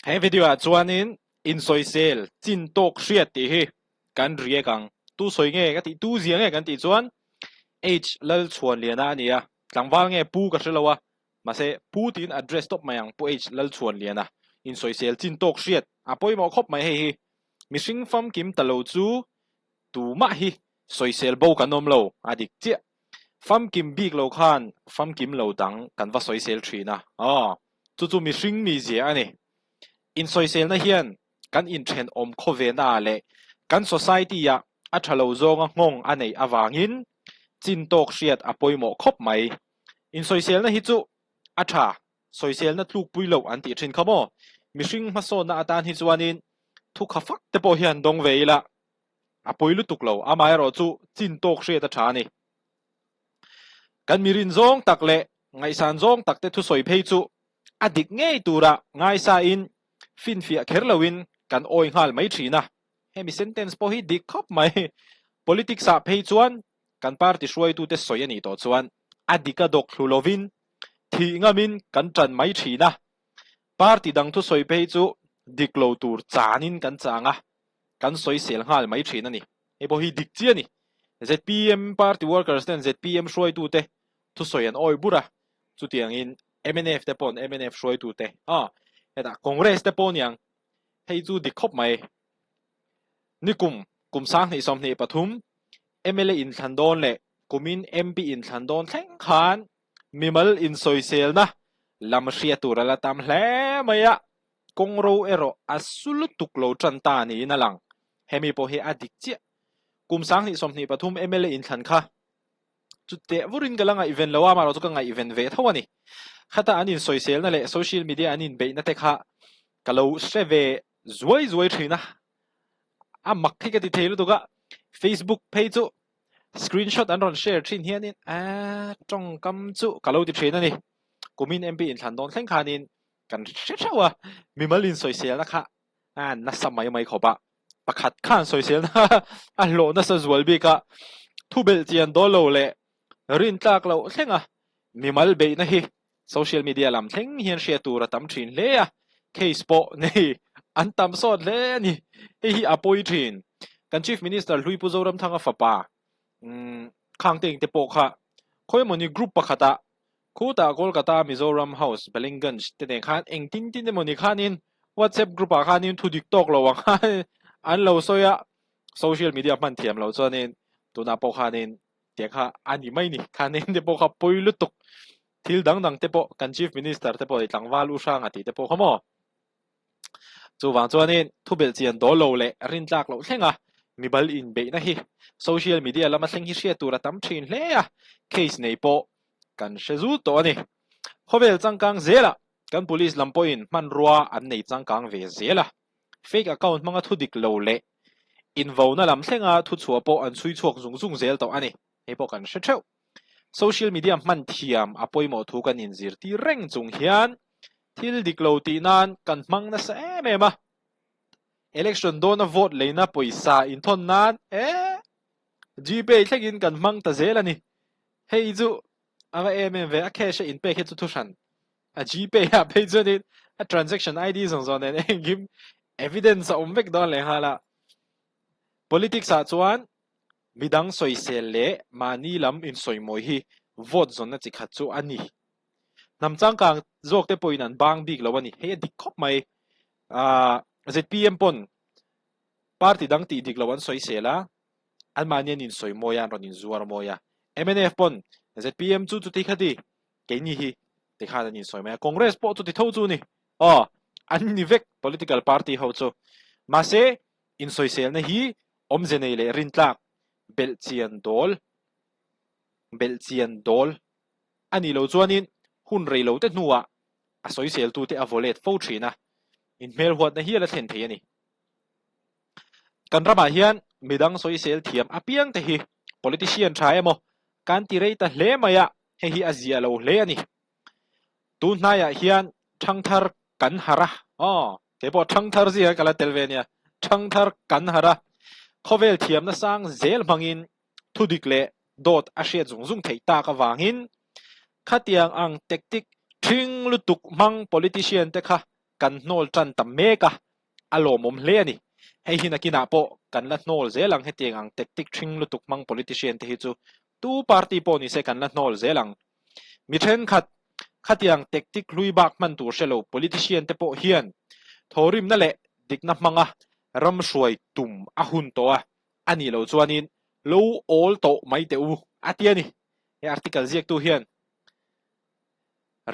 He video a chuanin in social chin tok hriat ti hi kan ria kang tu soi nge ka ti tu zia nge kan ti chuan h lal chuan liana ania tlangwal nge pu ka hrilowa ma se pu tin address top mayang pu h lal chuan liana in social chin tok hriat a poimo khop mai he hi mihring fam kim talo chu tu ma hi social bo kanom lo adik chia fam kim big lo khan fam kim lo dang kan va social thina chu chu mihring mi zia ani in social na hian kan in then om kho ve na le kan society ya a thalo zonga ngong anei awangin chin tok hriat a poimo khop mai in social na hi chu a tha social na tluk puilo an ti thin khamo mihring ma so na atan hi chuanin thu kha fak te po hian dong veila a poilu tuklo amai ro chu chin tok hriat a tha ni kan mirin zong tak le ngai san zong tak te thu soi phei chu adik ngei tura ngai sa in fin fia kherlawin kan oi ngal mai thina hemi sentence po hi dik khop mai politics a phei chuan kan party hruai tu te soi ani to chuan adika dok hlulovin thi ngamin kan tran mai thina party dang thu soi phei chu diklo tur chanin kan changa kan soi sel ngal mai thina ni e bo hi dik chi ani ZPM party workers ten ZPM hruai tu te thu soi an oi bura chu tiang in MNF te pon MNF hruai tu te eta congress te pon yang hei chu dik khop mai ni kum sang ni som ni pathum MLA in thandon le kumin MP in thandon thleng khan mimal in soisel na lam hria tur la tam hle maya kongro ero asul tuklo chanta ni na lang hemi po he adik chi kum sang ni som ni pathum MLA in than kha chutte vurin galanga event lawa ma ro chu ka ngai event ve thawani khata anin soisel na le social media anin be na te kha kalo sreve zuai thina a makhi ka ti thelu to ga Facebook page chu screenshot an ron share thin hianin tong kam chu kalo ti thina ni kumin MP in thandon thleng khanin kan hrechawa mimalin social na kha na samai mai khoba pakhat khan social na a lo na sa zual bi ka thubel chian do lo le rin tlak lo thlenga mimal be na hi social media lam thleng hian share tur tam thin le a case po nei an tam sot le ni hi apoi thin kan chief minister Hlui Puzoram thanga fapa khang teng te po kha khoi moni group pakhata khuta Kolkata Mizoram House Bellinganj te ne khan eng tin tin te moni khanin WhatsApp group a khanin thudik tok lo wa khan an lo soya social media man thiam lo chonin tuna po khanin te kha ani mai ni khanin te po kha poilu tuk thil dang te po kan chief minister te po tlangwal u sang ati te po khamo chu wang chuanin thubel chian do lo le rin tlak lo thlenga mibal in be na hi social media lama thleng hi hria tura tam thin hle a case nei po kan shezu to ani khovel changkang zela kan police lampoin man ruwa an nei changkang ve zela fake account manga thudik lo le invo na lam thlenga thu chua po an chui chuak zung zel to ani he po kan she theu social media man thiam apoimo thu kan in zir ti reng chung hian thil diklo ti nan kan mang na sa mema election do na vote leina poisa in thon nan gpay thlengin kan mang ta zel ani hei chu ava ve a cash in pay he chu thushan a gpay a pay chu ni a transaction id zong zon en gim evidence a omvek don le hala politics a chuan midang soi sel le mani lam in soi moi hi vote zon na chi khat chu ani nam changkang zok te poin an bang big lo ani he dik khop mai ZPM pon party dang ti dik lawan soi sela an manian in soi moya ron in zuar moya MNF pon ZPM chu ti khadi ke ni hi te kha in soi ma congress po chu ti tho chu ni an ni vek political party ho chu ma se in soi sel na hi om zenei le rin tlak bel chian dol ani lo chuanin hun rei lo te nuwa a soi sel tu te avolet fo thina in mel huat na hi la thlen the ani kan rama hian midang soi sel thiam apiang te hi politician tha emo kan ti rei ta hle maya he hi azia lo hle ani tu hnaya hian thangthar kan hara te po thangthar zia kala telvenia thangthar kan hara khovel thiam na sang zel mangin thudik le dot a hriat zung thei ta ka wangin khatiang ang tektik thing lutuk mang politician te kha kan nol tran tam meka alo mom hle ni hei hina kina po kan la nol zelang hetiang ang tactic thing lutuk mang politician te hi chu tu party po ni se kan la nol zelang mi then khatiang tactic lui bak man tur shelo politician te po hian thorim na le dikna manga ram shuai tum ahun to a ani lo chuanin lo all to mai te u atiani he article ziak tu hian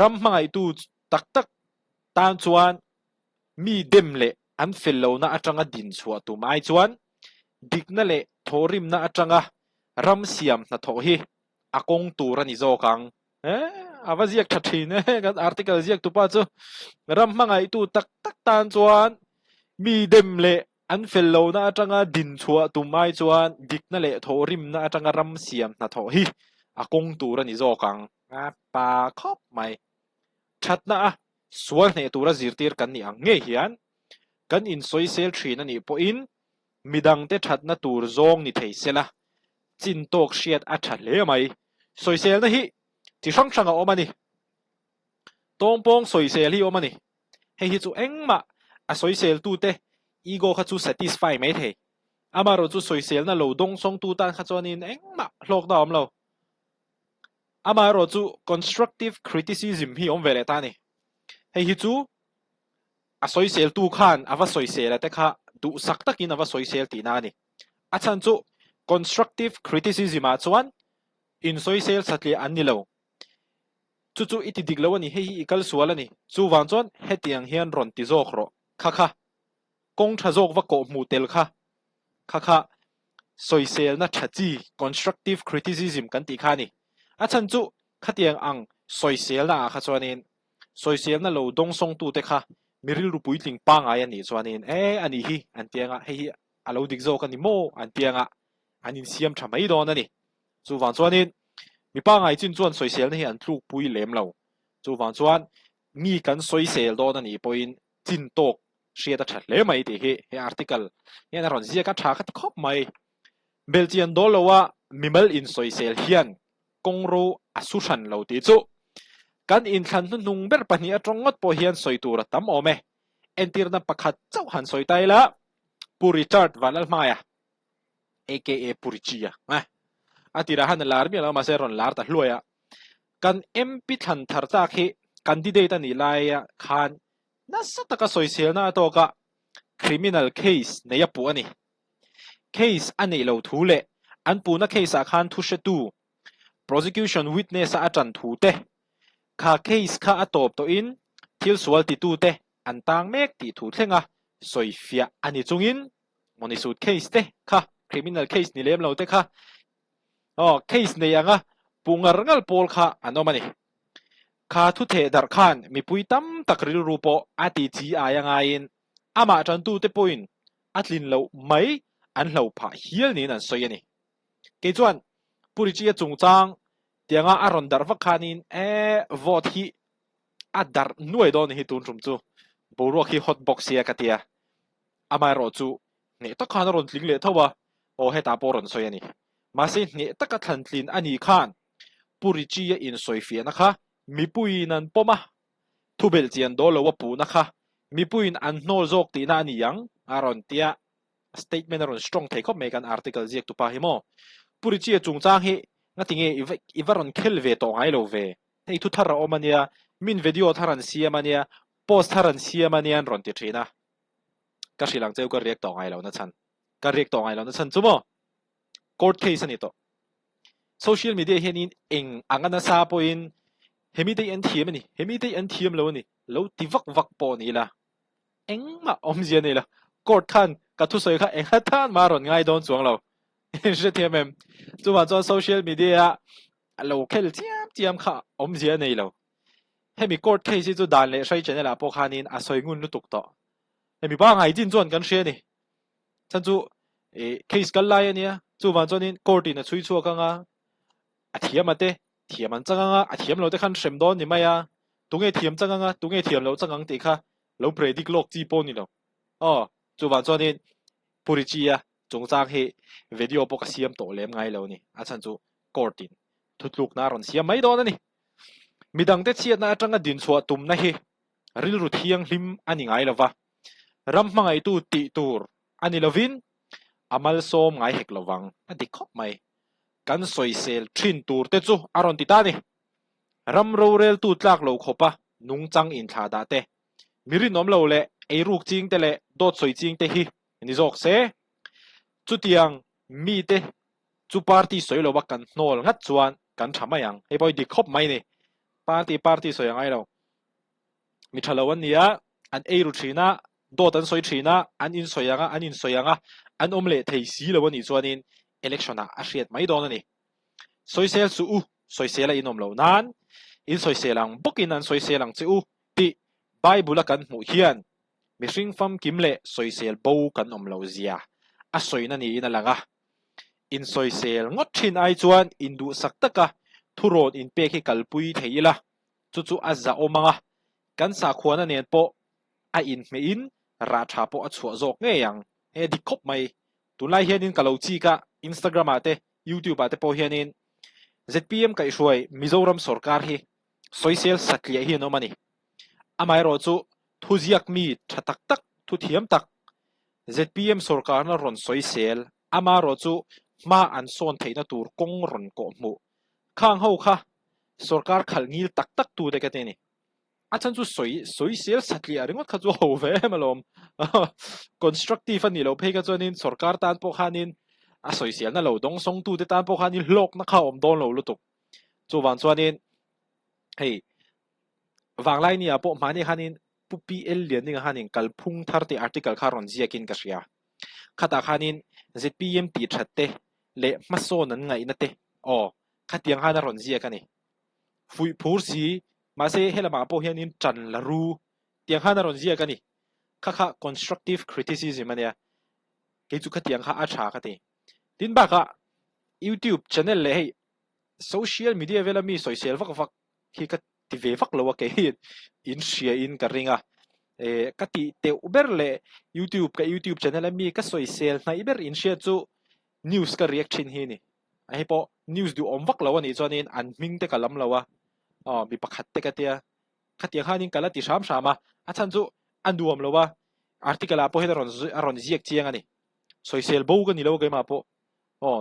ram mangai tu tak tak tan chuan mi dem le an fello na atanga din chua tu mai chuan dikna le thorim na atanga ram siam na tho hi akong tur ani zo kang awa ziak thathin kan article ziak tu pa chu ram mangai tu tak tak tan chuan mi dem le an fello na atanga din chua tu mai chuan dikna le thorim na atanga ram siam na tho hi akong tur ani zo kang pa khop mai thatna a sual ne tura zirtir kan ni ang nge hian kan in soisel thin ani po in midang te thatna tur zong ni thei sela chin tok hriat a tha hle mai soisel na hi chi sang sanga omani tongpong soisel hi omani hei hi chu engma a soisel tu te ego kha chu satisfy mai the amaro chu soisel na lo dong song tu tan kha chuanin engma hlok da om lo amaro chu constructive criticism hi om vele ta ni hei hi chu a soisel tu khan ava soisel te kha du sak takin ava soisel ti na ni a chan chu constructive criticism a chuan in soisel satli an ni lo chu iti diglo ani hei ikal sual ani chu wan chon hetiang hian ron ti zok ro kha kong tha zok wa ko mu tel kha soisel na thachi constructive criticism kan ti kha ni a chan chu khatiang ang soisel na kha chuanin soisel na lo dong song tu te kha miril ru puitling pa nga yani chuanin ani hi an tianga hei alo dik zo kan ni mo an tianga anin siam thamai don ani chu wan chuanin mi pa ngai chin chuan soisel na hi an thluk pui lem lo chu wan chuan mi kan soisel don ani poin chin tok hriat a that hle mai ti hi he article hian ron zia ka tha khat khop mai belgian dolowa mimal in soisel hian kongro asushan lo ti chu kan in thlan nu nung ber pani atongot po hian soitura tam ome entir na pakhat chau han soitai la puri chart walal maya aka Richie-a atira han lar mi la ma se ron lar ta hluaya kan mp than thar cha khi candidate ani laia khan na sataka soisel na to ka criminal case ne ya pu ani case ani lo thule an pu na case a khan thu she tu prosecution witness a chan thu te kha case kha atop to in thil sual ti tu te an tang mek ti thu thlenga soifia ani chungin monisut case te kha criminal case ni lem lo te kha case ne yanga pungar ngal pol kha anomani kha thu the dar khan mi pui tam takril rupo ati chi ayanga in ama chan tu te point atlin lo mai an lo pha hial ni nan soyani ke chuan Richie-a chungchang tianga aron dar vakhanin vote hi adar nuai don hi tun rum chu boro hi hot box ya katia amai ro chu ne ta khan ron tling le thowa o he ta poron soyani ma se ne ta ka thlan tlin ani khan Richie-a in soifia na kha mi pui nan poma thu belgian dolo wa pu na kha mi puin an nol zok ti na ni yang aron tia statement aron strong thei khop me kan article ziek tu pa hi mo Richie-a chungchang hi ngatinge ivaron khelve to ngai lo ve hei thu thara omania min video tharan siamania post tharan siamania ron ti thina ka shilang cheu ka react to ngai lo na chan ka react to ngai lo na chan chumo court case ani to social media hianin eng angana sa poin hemi dei an thiam ani hemi dei an thiam lo ani lo ti vak po ni la engma omzia ni la court khan ka thu soi kha eng hathan maron ngai don chuang lo je thiam em chu wa cho social media local chiam kha omzia nei lo hemi court case chu dan le sai channel a po khanin a soi ngun lu tuk to hemi ba ngai jin chuan kan hre ni chan chu case kal lai ania chu wa chonin court in a chui chu ka nga a thiam ate thiam an changa nga a thiam lo te khan shrem don ni maya tunge thiam changa nga tunge thiam lo changang ti kha lo predict lok chi po ni lo chu wa chonin Richie-a chungchang he video po ka siam to lem ngai lo ni a chan chu court in thutluk na ron siam mai don ani midang te chiat na atanga din chhuwa tum na hi ril ru thiang hlim ani ngai lova ram mangai tu ti tur ani lovin amal som ngai hek lowang adi khop mai kan soisel thin tur te chu aron ti ta ni ram ro rel tu tlak lo khopa nung chang in thla da te miri nom lo le ei ruk ching te le dot soi ching te hi ni jok se chu tiang mi te chu party soi lo kan nol ngat chuan kan thamayang ei boy di khop mai ni party soyang ai lo mi thalawan nia an ei ru thina dot an soi thina an in soyanga an omle thei si lo ni chuanin election a hriat mai don ani soisel su u soisela inom lo nan in soiselang bokin an soiselang chu u ti bible kan mu hian mi hring fam kimle soisel bo kan om lo zia a soina ni in alanga in soisel ngot thin ai chuan in du sak taka thuron in pe khi kalpui theila chu chu azza omanga kan sa khuana nen po a in me in ra tha po a chhuwa zok nge yang e di khop mai tunlai hianin kalo chi ka instagram ate youtube ate po hianin zpm kai hruai mizoram sarkar hi soisel satlia hi no mani amai ro chu thuziak mi thatak tak thu thiam tak zpm sarkar na ron soisel ama ro chu ma an son theina tur kong ron ko mu khang ho kha sarkar khal ngil tak tak tu de ka te ni achan chu soisel satlia ringot kha chu ho ve malom constructive ani lo phei ka chuanin sarkar tan po khanin a soisel na lo dong song tu te tan po khanin lok na kha om don lo lutuk chu wan chuanin hei wanglai ni a po mani khanin pupi el lian ni khanin kalphung thar te article kha ron ziakin ka ria khata khanin zpm ti thatte le maso nan ngai na te o khatiang hana ron zia ka ni fui phur si ma se helama po hianin chan la ru tiang hana ron zia ka ni kha constructive criticism ania ke chu khatiang kha a tha ka te tin ba ka youtube channel le hei social media vela mi social vak hi ka ti ve vak lo ke hi in share in ka ringa ka ti te uber le youtube channel mi ka social na iber in share chu news ka reaction hi ni ai po news du om vak lo ani chuanin an ming te kalam lo wa mi pakhat te ka tia khatia khanin kala ti sham shama a chan chu an duam lo wa article a po he ron ziek chiang ani social bo ka ni lo ke ma po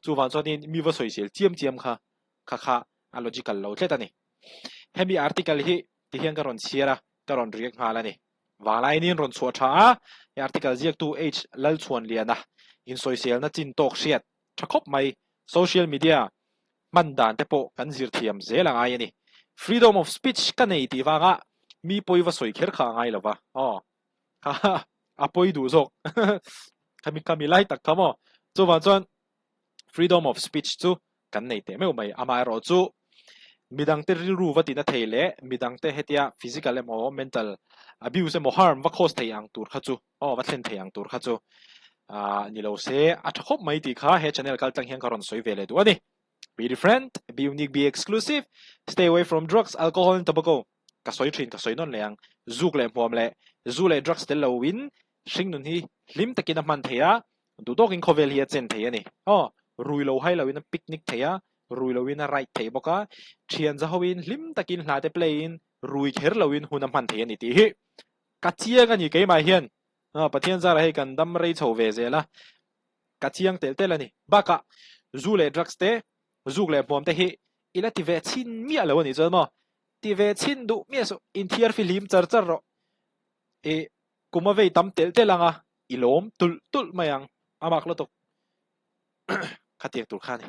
chu van chuanin mi va social chiam kha a logical lo tleta ni hemi article hi ti hian ka ron siara ka ron riak hala ni walai nin ron chhuat tha article ziek tu h lal chuan liana in social na chin tok hriat thakop mai social media man dan te po kan zir thiam zela ngai ani freedom of speech ka nei ti wanga mi poi va soi kher kha ngai lova kha a poi du zok kami lai tak kamo chu wa chuan freedom of speech chu kan nei te meu mai ama ro chu midang te ru wati na theile midang te hetia physical emo mental abuse emo harm va cause theiang tur kha chu va thlen theiang tur kha chu ni lo se a thakop mai ti kha he channel kal tang hian karon soi vele du ani be different be unique be exclusive stay away from drugs alcohol and tobacco ka soi thin ka soi non leang zuk le pom le zu le drugs te lo win hring nun hi hlim takin a man theya du dokin khovel hi a chen thei ani rui lo hai lo in picnic theya rui lo in a right thei boka thian za hoin hlim takin hla te play in rui kher lo in hunam man thei ani ti hi ka chiang ani ke mai hian pathian za ra he kan dam rei chho ve zela ka chiang tel tel ani baka zu le drugs te zuk le pom te hi ila ti ve chin mi alo ani chama ti ve chin du mi so in thiar film char ro kuma ve tam tel telanga ilom tul mayang amak lo to khatiak tur khani